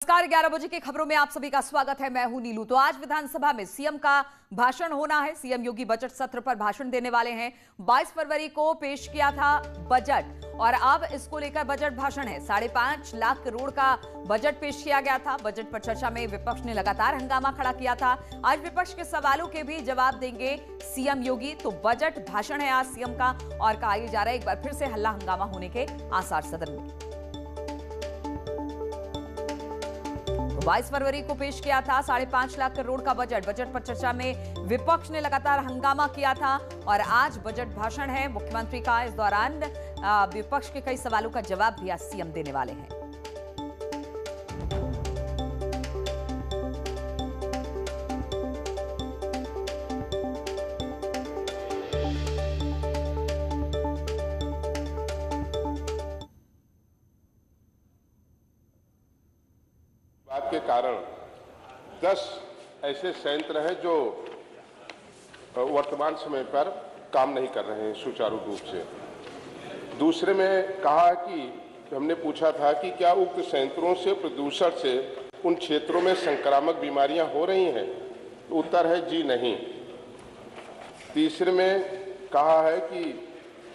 नमस्कार, 11 बजे की खबरों में आप सभी का स्वागत है। मैं हूं नीलू। तो आज विधानसभा में सीएम का भाषण होना है। सीएम योगी बजट सत्र पर भाषण देने वाले हैं। 22 फरवरी को पेश किया था बजट और अब इसको लेकर बजट भाषण है। 5.5 लाख करोड़ का बजट पेश किया गया था। बजट पर चर्चा में विपक्ष ने लगातार हंगामा खड़ा किया था। आज विपक्ष के सवालों के भी जवाब देंगे सीएम योगी। तो बजट भाषण है आज सीएम का और कहा जा रहा है एक बार फिर से हल्ला हंगामा होने के आसार सदन में। 22 फरवरी को पेश किया था 5.5 लाख करोड़ का बजट। बजट पर चर्चा में विपक्ष ने लगातार हंगामा किया था और आज बजट भाषण है मुख्यमंत्री का। इस दौरान विपक्ष के कई सवालों का जवाब भी आज सीएम देने वाले हैं। के कारण 10 ऐसे संयंत्र हैं जो वर्तमान समय पर काम नहीं कर रहे हैं सुचारू रूप से। दूसरे में कहा कि हमने पूछा था कि क्या उक्त संयंत्रों से प्रदूषण से उन क्षेत्रों में संक्रामक बीमारियां हो रही हैं, तो उत्तर है जी नहीं। तीसरे में कहा है कि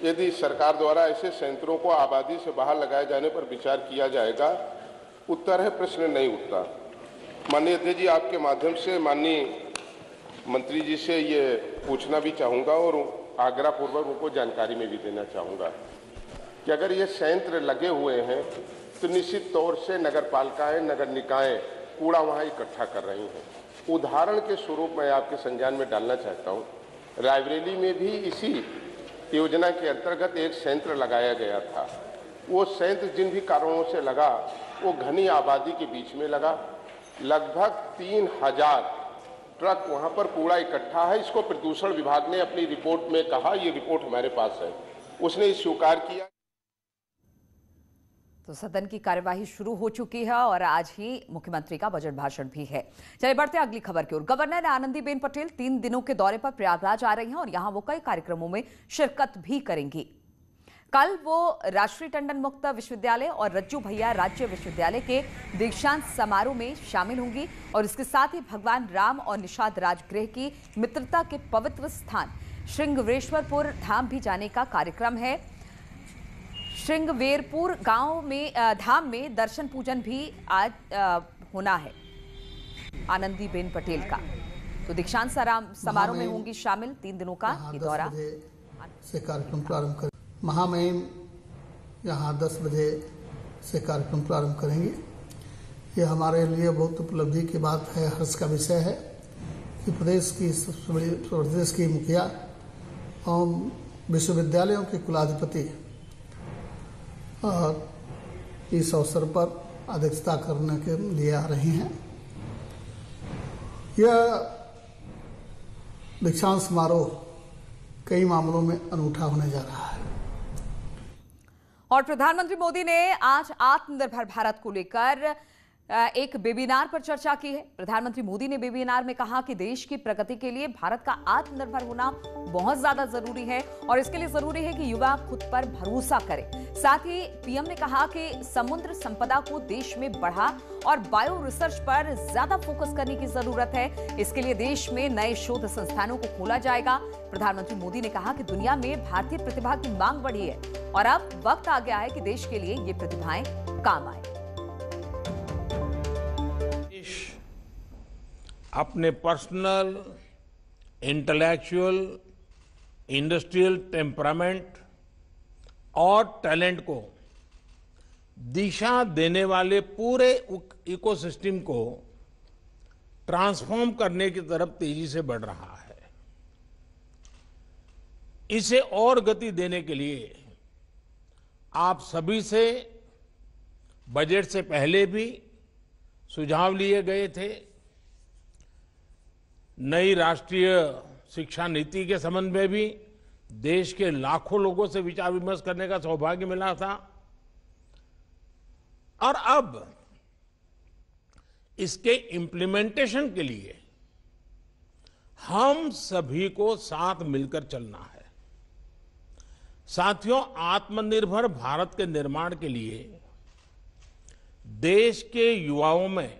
यदि सरकार द्वारा ऐसे संयंत्रों को आबादी से बाहर लगाए जाने पर विचार किया जाएगा, उत्तर है प्रश्न नहीं उठता। माननीय अध्यक्ष जी, आपके माध्यम से माननीय मंत्री जी से ये पूछना भी चाहूँगा और आग्रह पूर्वक उनको जानकारी में भी देना चाहूँगा कि अगर ये संयंत्र लगे हुए हैं तो निश्चित तौर से नगर पालिकाएं, नगर निकाय कूड़ा वहाँ इकट्ठा कर रही हैं। उदाहरण के स्वरूप मैं आपके संज्ञान में डालना चाहता हूँ, रायबरेली में भी इसी योजना के अंतर्गत एक संयंत्र लगाया गया था। वो संयंत्र जिन भी कारणों से लगा वो घनी आबादी के बीच में लगा। लगभग 3000 ट्रक वहां पर कूड़ा इकट्ठा है। इसको प्रदूषण विभाग ने अपनी रिपोर्ट में कहा, ये रिपोर्ट हमारे पास है, उसने स्वीकार किया। तो सदन की कार्यवाही शुरू हो चुकी है और आज ही मुख्यमंत्री का बजट भाषण भी है। चलिए बढ़ते अगली खबर की ओर। गवर्नर आनंदीबेन पटेल 3 दिनों के दौरे पर प्रयागराज आ रही हैं और यहां वो कई कार्यक्रमों में शिरकत भी करेंगी। कल वो राष्ट्रीय टंडन मुक्त विश्वविद्यालय और रज्जू भैया राज्य विश्वविद्यालय के दीक्षांत समारोह में शामिल होंगी और इसके साथ ही भगवान राम और निषाद राजगृह की मित्रता के पवित्र स्थान श्रृंगवेरपुर धाम भी जाने का कार्यक्रम है। श्रृंगवेरपुर गांव में धाम में दर्शन पूजन भी आज होना है आनंदीबेन पटेल का। तो दीक्षांत समारोह में होंगी शामिल 3 दिनों का ये दौरा से कार्यक्रम प्रारंभ कर महामहिम यहाँ 10 बजे से कार्यक्रम प्रारंभ करेंगे। ये हमारे लिए बहुत उपलब्धि की बात है, हर्ष का विषय है कि प्रदेश की मुखिया और विश्वविद्यालयों के कुलाधिपति इस अवसर पर अध्यक्षता करने के लिए आ रहे हैं। यह दीक्षांत समारोह कई मामलों में अनूठा होने जा रहा है। और प्रधानमंत्री मोदी ने आज आत्मनिर्भर भारत को लेकर एक वेबिनार पर चर्चा की है। प्रधानमंत्री मोदी ने वेबिनार में कहा कि देश की प्रगति के लिए भारत का आत्मनिर्भर होना बहुत ज्यादा जरूरी है और इसके लिए जरूरी है कि युवा खुद पर भरोसा करें। साथ ही पीएम ने कहा कि समुद्र संपदा को देश में बढ़ा और बायो रिसर्च पर ज्यादा फोकस करने की जरूरत है। इसके लिए देश में नए शोध संस्थानों को खोला जाएगा। प्रधानमंत्री मोदी ने कहा कि दुनिया में भारतीय प्रतिभा की मांग बढ़ी है और अब वक्त आ गया है कि देश के लिए ये प्रतिभाएं काम आए। अपने पर्सनल, इंटेलेक्चुअल, इंडस्ट्रियल टेम्परामेंट और टैलेंट को दिशा देने वाले पूरे इकोसिस्टम को ट्रांसफॉर्म करने की तरफ तेजी से बढ़ रहा है। इसे और गति देने के लिए आप सभी से बजट से पहले भी सुझाव लिए गए थे। नई राष्ट्रीय शिक्षा नीति के संबंध में भी देश के लाखों लोगों से विचार विमर्श करने का सौभाग्य मिला था और अब इसके इम्प्लीमेंटेशन के लिए हम सभी को साथ मिलकर चलना है। साथियों, आत्मनिर्भर भारत के निर्माण के लिए देश के युवाओं में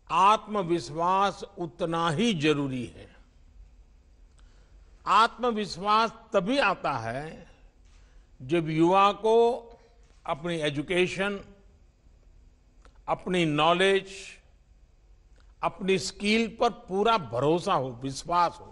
आत्मविश्वास उतना ही जरूरी है। आत्मविश्वास तभी आता है जब युवा को अपनी एजुकेशन, अपनी नॉलेज, अपनी स्किल पर पूरा भरोसा हो, विश्वास हो।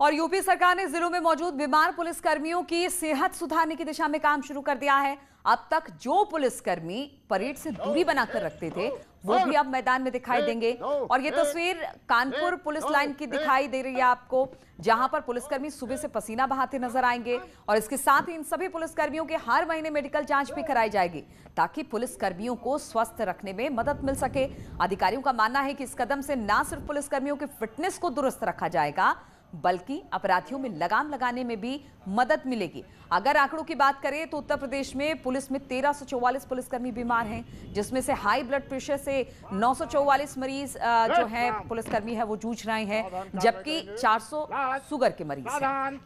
और यूपी सरकार ने जिलों में मौजूद बीमार पुलिसकर्मियों की सेहत सुधारने की दिशा में काम शुरू कर दिया है। अब तक जो पुलिसकर्मी परेड से दूरी बनाकर रखते थे वो भी अब मैदान में दिखाई देंगे। और ये तस्वीर कानपुर पुलिस लाइन की दिखाई दे रही है आपको, जहां पर पुलिसकर्मी सुबह से पसीना बहाते नजर आएंगे। और इसके साथ ही इन सभी पुलिसकर्मियों के हर महीने मेडिकल जांच भी कराई जाएगी ताकि पुलिसकर्मियों को स्वस्थ रखने में मदद मिल सके। अधिकारियों का मानना है कि इस कदम से न सिर्फ पुलिसकर्मियों की फिटनेस को दुरुस्त रखा जाएगा बल्कि अपराधियों में लगाम लगाने में भी मदद मिलेगी। अगर आंकड़ों की बात करें तो उत्तर प्रदेश में पुलिस में 1344 पुलिसकर्मी बीमार हैं, जिसमें से हाई ब्लड प्रेशर से 944 मरीज जो हैं पुलिसकर्मी है वो जूझ रहे हैं, जबकि 400 शुगर के मरीज हैं।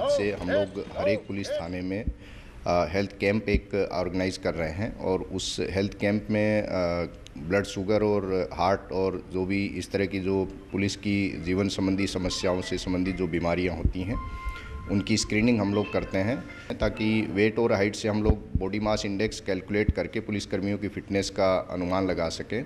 से हम लोग हर एक पुलिस थाने में हेल्थ कैंप एक ऑर्गेनाइज कर रहे हैं और उस हेल्थ कैंप में ब्लड शुगर और हार्ट और जो भी इस तरह की जो पुलिस की जीवन संबंधी समस्याओं से संबंधित जो बीमारियां होती हैं उनकी स्क्रीनिंग हम लोग करते हैं, ताकि वेट और हाइट से हम लोग बॉडी मास इंडेक्स कैलकुलेट करके पुलिसकर्मियों की फिटनेस का अनुमान लगा सकें।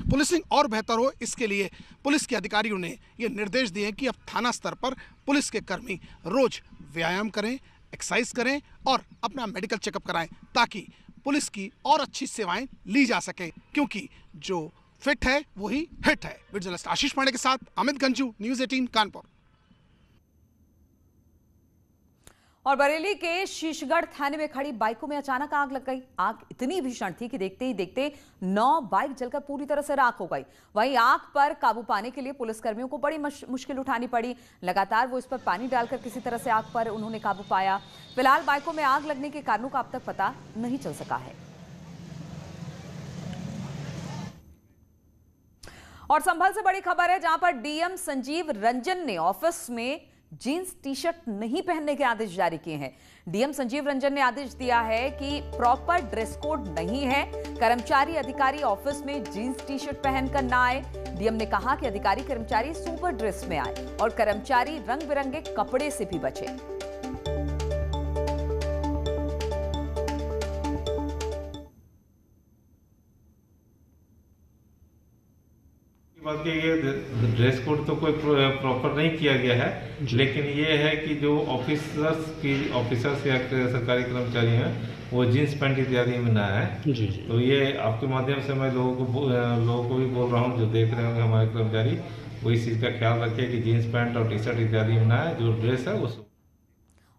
पुलिसिंग और बेहतर हो, इसके लिए पुलिस के अधिकारियों ने ये निर्देश दिए कि अब थाना स्तर पर पुलिस के कर्मी रोज व्यायाम करें, एक्सरसाइज करें और अपना मेडिकल चेकअप कराएं, ताकि पुलिस की और अच्छी सेवाएं ली जा सके, क्योंकि जो फिट है वही हिट है। वीडियो जर्नलिस्ट आशीष पांडे के साथ अमित गंजू, न्यूज़ 18 कानपुर। और बरेली के शीशगढ़ थाने में खड़ी बाइकों में अचानक आग लग गई। आग इतनी भीषण थी कि देखते ही देखते 9 बाइक जलकर पूरी तरह से राख हो गई। वहीं आग पर काबू पाने के लिए पुलिसकर्मियों को बड़ी मुश्किल उठानी पड़ी। लगातार वो इस पर पानी डालकर किसी तरह से आग पर उन्होंने काबू पाया। फिलहाल बाइकों में आग लगने के कारणों का अब तक पता नहीं चल सका है। और संभल से बड़ी खबर है, जहां पर डीएम संजीव रंजन ने ऑफिस में जीन्स टी शर्ट नहीं पहनने के आदेश जारी किए हैं। डीएम संजीव रंजन ने आदेश दिया है कि प्रॉपर ड्रेस कोड नहीं है, कर्मचारी अधिकारी ऑफिस में जीन्स टी शर्ट पहनकर ना आए। डीएम ने कहा कि अधिकारी कर्मचारी सुपर ड्रेस में आए और कर्मचारी रंग बिरंगे कपड़े से भी बचे। बात की ये ड्रेस कोड तो कोई प्रॉपर नहीं किया गया है, लेकिन ये है कि जो ऑफिसर्स या सरकारी कर्मचारी हैं वो जींस पैंट इत्यादि में ना है। तो ये आपके माध्यम से मैं लोगों को भी बोल रहा हूँ, जो देख रहे होंगे हमारे कर्मचारी, वो इस चीज़ का ख्याल रखें कि जींस पैंट और टी शर्ट इत्यादि में ना है, जो ड्रेस है वो।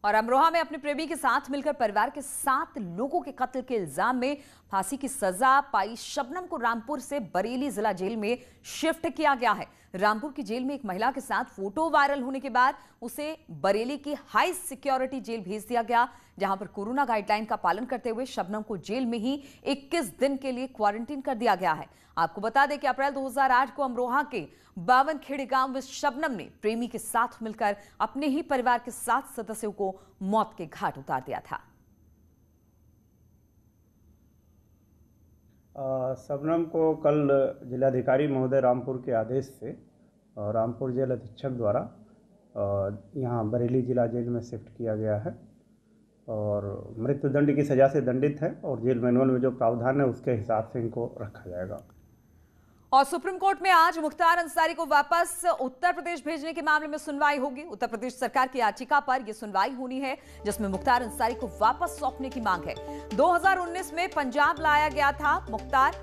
और अमरोहा में अपने प्रेमी के साथ मिलकर परिवार के 7 लोगों के कत्ल के इल्जाम में फांसी की सजा पाई शबनम को रामपुर से बरेली जिला जेल में शिफ्ट किया गया है। रामपुर की जेल में एक महिला के साथ फोटो वायरल होने के बाद उसे बरेली की हाई सिक्योरिटी जेल भेज दिया गया, जहां पर कोरोना गाइडलाइन का पालन करते हुए शबनम को जेल में ही 21 दिन के लिए क्वारंटीन कर दिया गया है। आपको बता दें कि अप्रैल 2008 को अमरोहा के 52 खेड़े गांव में शबनम ने प्रेमी के साथ मिलकर अपने ही परिवार के 7 सदस्यों को मौत के घाट उतार दिया था। शबनम को कल जिलाधिकारी महोदय रामपुर के आदेश से रामपुर जेल अधीक्षक द्वारा यहाँ बरेली जिला जेल में शिफ्ट किया गया है और मृत्युदंड की सज़ा से दंडित है और जेल मैनुअल में जो प्रावधान है उसके हिसाब से इनको रखा जाएगा। और सुप्रीम कोर्ट में आज मुख्तार अंसारी को वापस उत्तर प्रदेश भेजने के मामले में सुनवाई होगी। उत्तर प्रदेश सरकार की याचिका पर यह सुनवाई होनी है, जिसमें मुख्तार अंसारी को वापस सौंपने की मांग है। 2019 में पंजाब लाया गया था मुख्तार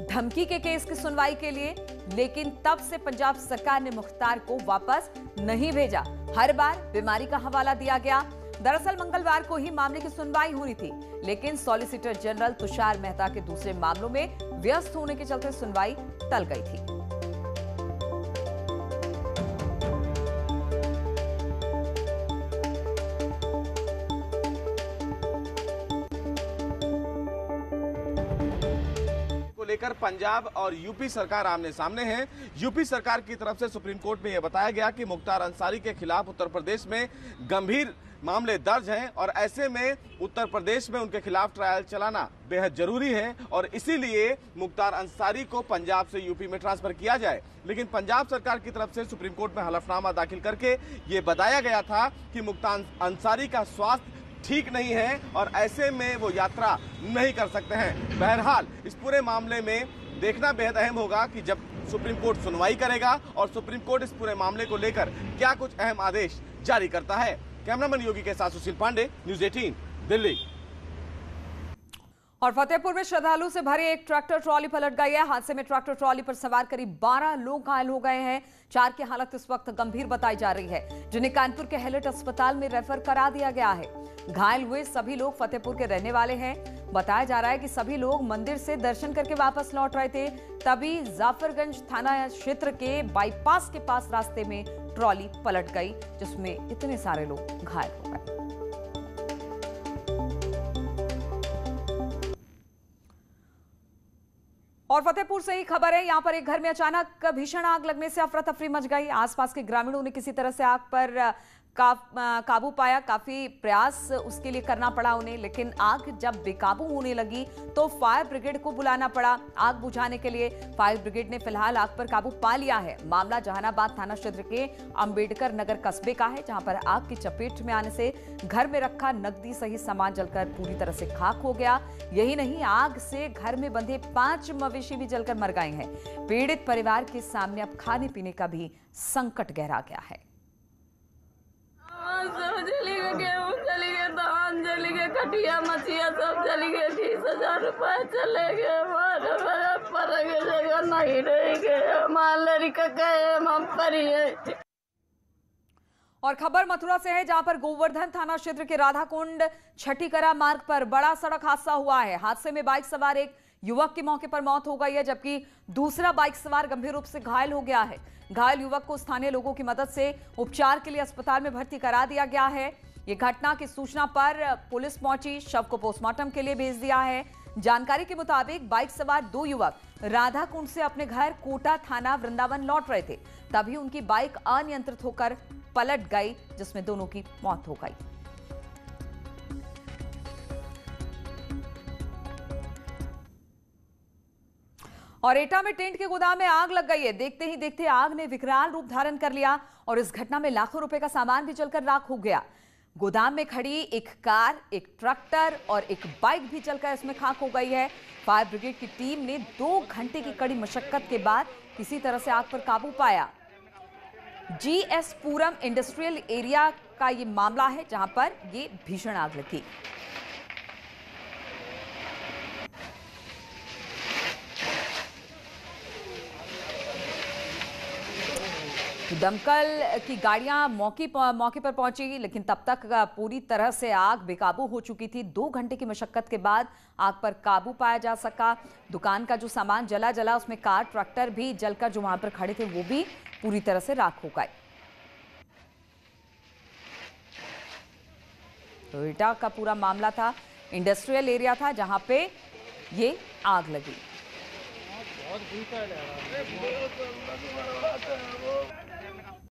धमकी के केस की सुनवाई के लिए, लेकिन तब से पंजाब सरकार ने मुख्तार को वापस नहीं भेजा। हर बार बीमारी का हवाला दिया गया। दरअसल मंगलवार को ही मामले की सुनवाई होनी थी, लेकिन सॉलिसिटर जनरल तुषार मेहता के दूसरे मामलों में व्यस्त होने के चलते सुनवाई टल गई थी। को लेकर पंजाब और यूपी सरकार आमने सामने हैं। यूपी सरकार की तरफ से सुप्रीम कोर्ट में यह बताया गया कि मुख्तार अंसारी के खिलाफ उत्तर प्रदेश में गंभीर मामले दर्ज हैं और ऐसे में उत्तर प्रदेश में उनके खिलाफ ट्रायल चलाना बेहद जरूरी है और इसीलिए मुख्तार अंसारी को पंजाब से यूपी में ट्रांसफर किया जाए। लेकिन पंजाब सरकार की तरफ से सुप्रीम कोर्ट में हलफनामा दाखिल करके ये बताया गया था कि मुख्तार अंसारी का स्वास्थ्य ठीक नहीं है और ऐसे में वो यात्रा नहीं कर सकते हैं। बहरहाल इस पूरे मामले में देखना बेहद अहम होगा कि जब सुप्रीम कोर्ट सुनवाई करेगा और सुप्रीम कोर्ट इस पूरे मामले को लेकर क्या कुछ अहम आदेश जारी करता है। कैमरामैन योगी के साथ सुशील पांडे, न्यूज़ 18 दिल्ली। और फतेहपुर में श्रद्धालु से भरे एक ट्रैक्टर ट्रॉली पलट गई है। हादसे में ट्रैक्टर ट्रॉली पर सवार करीब 12 लोग घायल हो गए हैं। 4 की हालत इस वक्त गंभीर बताई जा रही है, जिन्हें कानपुर के हैलेट अस्पताल में रेफर करा दिया गया है। घायल हुए सभी लोग फतेहपुर के रहने वाले हैं। बताया जा रहा है कि सभी लोग मंदिर से दर्शन करके वापस लौट रहे थे, तभी जाफरगंज थाना क्षेत्र के बाईपास के पास रास्ते में ट्रॉली पलट गई, जिसमें इतने सारे लोग घायल हो गए। और फतेहपुर से ही खबर है, यहां पर एक घर में अचानक भीषण आग लगने से अफरा तफरी मच गई। आसपास के ग्रामीणों ने किसी तरह से आग पर काबू पाया। काफी प्रयास उसके लिए करना पड़ा उन्हें, लेकिन आग जब बेकाबू होने लगी तो फायर ब्रिगेड को बुलाना पड़ा आग बुझाने के लिए। फायर ब्रिगेड ने फिलहाल आग पर काबू पा लिया है। मामला जहानाबाद थाना क्षेत्र के अंबेडकर नगर कस्बे का है, जहां पर आग की चपेट में आने से घर में रखा नकदी सहित सामान जलकर पूरी तरह से खाक हो गया। यही नहीं, आग से घर में बंधे 5 मवेशी भी जलकर मर गए हैं। पीड़ित परिवार के सामने अब खाने पीने का भी संकट गहरा गया है। सब जली गए, गेहूँ जली गए, धान जली गए, कटिया मछिया सब जली गए। 20,000 रुपए चले गए, पर जगह नहीं रहेंगे। मालरी का गए हम परिए। और खबर मथुरा से है, जहां पर गोवर्धन थाना क्षेत्र के राधाकुंड छठीकरा मार्ग पर बड़ा सड़क हादसा हुआ है। हादसे में बाइक सवार एक युवक की मौके पर मौत हो गई है, जबकि दूसरा बाइक सवार गंभीर रूप से घायल हो गया है। घायल युवक को स्थानीय लोगों की मदद से उपचार के लिए अस्पताल में भर्ती करा दिया गया है। ये घटना की सूचना पर पुलिस पहुंची, शव को पोस्टमार्टम के लिए भेज दिया है। जानकारी के मुताबिक बाइक सवार 2 युवक राधाकुंड से अपने घर कोटा थाना वृंदावन लौट रहे थे, तभी उनकी बाइक अनियंत्रित होकर पलट गई, जिसमें दोनों की मौत हो गई। और एटा में टेंट के गोदाम में आग लग गई है। देखते ही देखते आग ने विकराल रूप धारण कर लिया और इस घटना में लाखों रुपए का सामान भी जलकर राख हो गया। गोदाम में खड़ी एक कार, एक ट्रैक्टर और एक बाइक भी जलकर इसमें खाक हो गई है। फायर ब्रिगेड की टीम ने 2 घंटे की कड़ी मशक्कत के बाद किसी तरह से आग पर काबू पाया। GS पुरम इंडस्ट्रियल एरिया का ये मामला है, जहां पर ये भीषण आग लगी। दमकल की गाड़ियां मौके पर पहुंची, लेकिन तब तक पूरी तरह से आग बेकाबू हो चुकी थी। 2 घंटे की मशक्कत के बाद आग पर काबू पाया जा सका। दुकान का जो सामान जला उसमें कार, ट्रैक्टर भी जलकर जो वहां पर खड़े थे वो भी पूरी तरह से राख हो गए। तो एटा का पूरा मामला था, इंडस्ट्रियल एरिया था जहां पे ये आग लगी।